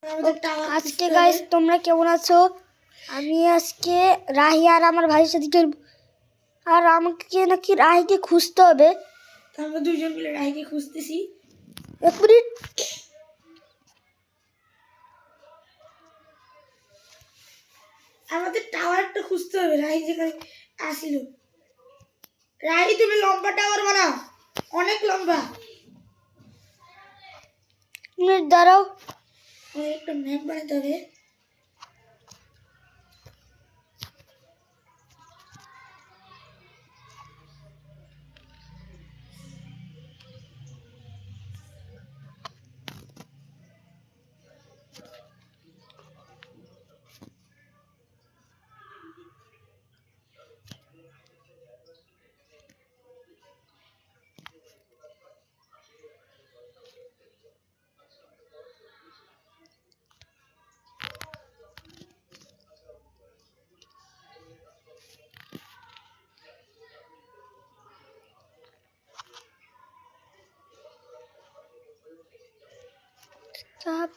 আজকে গাইস তোমরা কেমন আছো? আমি আজকে রাহি আর আমার ভাইয়ের সাথে খেলবো। আর আমাকে নাকি রাহিকে খুঁজতে হবে। আমরা দুইজন মিলে রাহিকে খুঁজতেছি। এক মিনিট। আমাদের টাওয়ারটা খুঁজতে হবে। রাহি যেখানে আসিল। রাহি তুমি লম্বা টাওয়ার বানাও, অনেক লম্বা। মিনিট দাঁড়াও, আমাদের একটা ম্যাপ বানাতে হবে।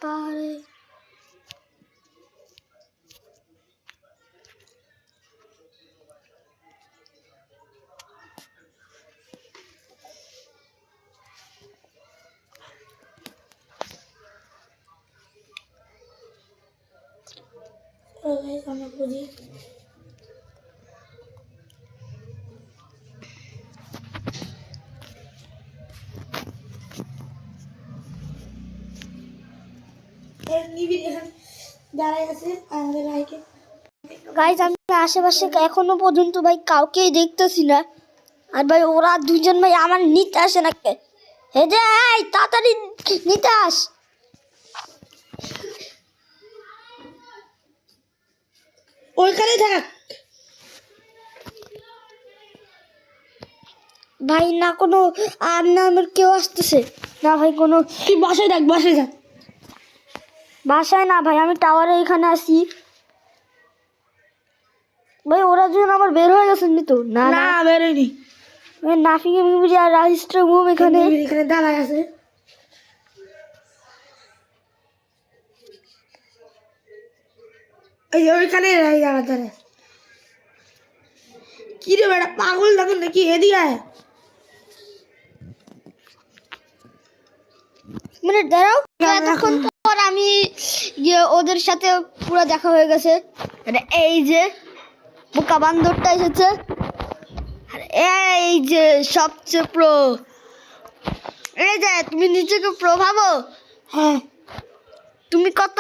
পারে আমরা খুঁজি। নিবিড় এখানে দাঁড়ায় আছে আর আমাদের রাহিকে। গাইস আমি আশেপাশে এখনো পর্যন্ত ভাই কাউকেই দেখতেছি না। আর ভাই ওরা দুজন ভাই আমার নিতে আসে না কে? হে যে এই তাড়াতাড়ি নিতে আস। ওইখানে থাক ভাই, না কোনো আর না আমার কেউ আসতেছে না ভাই। কোনো তুই বাসায় থাক, বাসায় থাক। বাসায় না ভাই, আমি টাওয়ারে এখানে আসি ভাই। ওরা দুজন আবার বের হয়ে গেছেন নি তো? না না না, বেরোয়নি। নাফিং মিউজি আর রাজিস্টার মুভ এখানে। নিবিড় এখানে দাঁড়ায় আছে। এই যে ওইখানে রাহি আমার দাঁড়ায়। কি রে বেটা, পাগল তখন নাকি? এদিকে আয়। মিনিট দাঁড়াও, এতক্ষণ পর আমি ওদের সাথে পুরো দেখা হয়ে গেছে। মানে এই যে বোকা বান্দরটা এসেছে, আর এই যে সবচেয়ে প্রো। এই যে তুমি নিজেকে প্রো ভাবো? হ্যাঁ, তুমি কত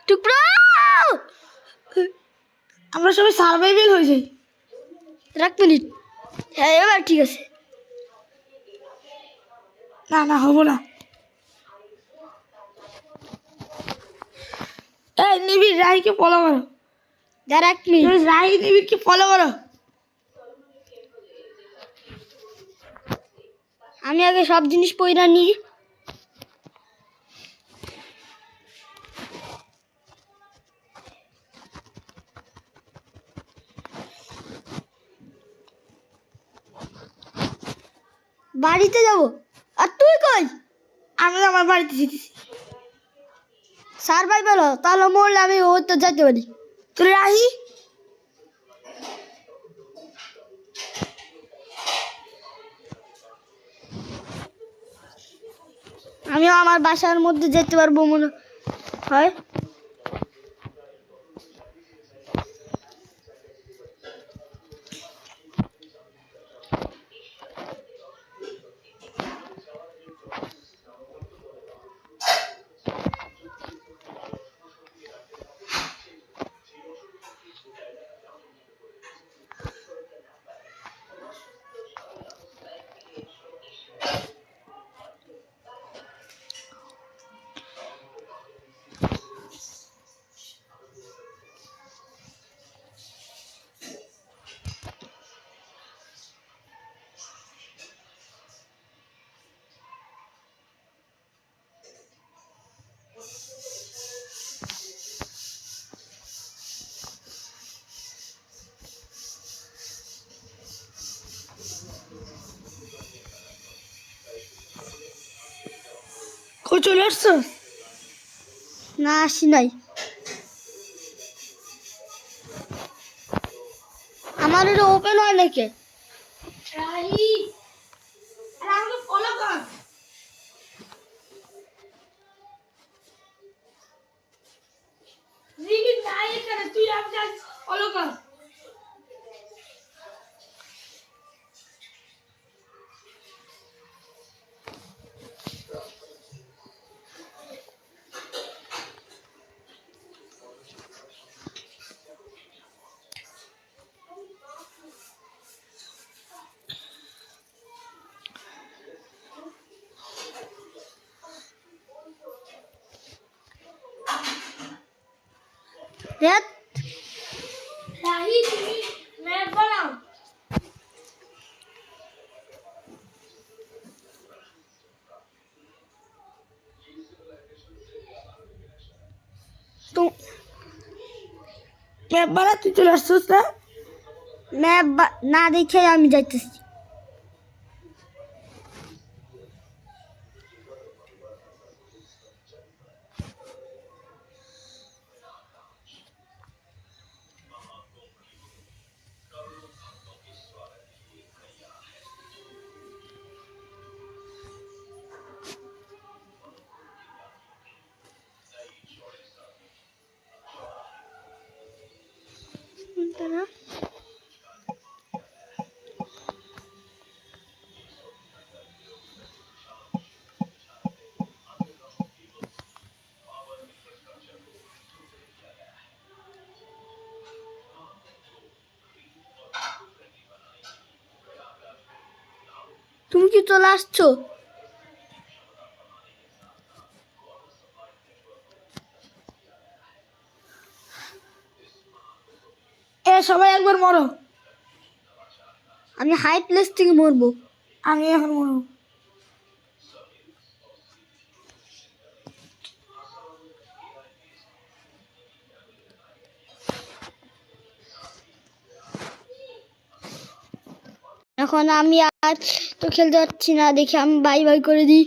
টুকরো? আমরা সবাই সার্ভাইভেল হয়ে যাই। এক মিনিট। হ্যাঁ এবার ঠিক আছে। না না, হবো না। এই নিবিড় রাহিকে ফলো করো। দাঁড়া এক মিনিট। রাহি নিবিড়কে ফলো করো। আমি আগে সব জিনিস পয়রা নিই। বাড়িতে যাব। আর তুই কই? আমি আমার বাড়িতে যেতেছি। সার্ভাইভাল তাহলে মরলে আমি ওই তো যেতে পারি। তো রাহি আমিও আমার বাসার মধ্যে যেতে পারবো মনে হয়। কই চলে আসছো? না আসি নাই। আমার এটা ওপেন হয় নাকি? রাহি আরে আমাকে ফলো কর। রিগি নাই এখানে, তুই আমাকে ফলো কর। দেখ রাহি তুমি ম্যাপ বানাও। তো ম্যাপ বানা, তুই চলে আসছিস না? ম্যাপ না দেখে আমি যাইতেছি। তুমি কি চলে আসছো? এ সবাই একবার মরো। আমি হাই প্লেস থেকে মরবো। আমি এখন মরো। এখন আমি আর তো খেলতে পারছি না, দেখি আমি বাই বাই করে দিই।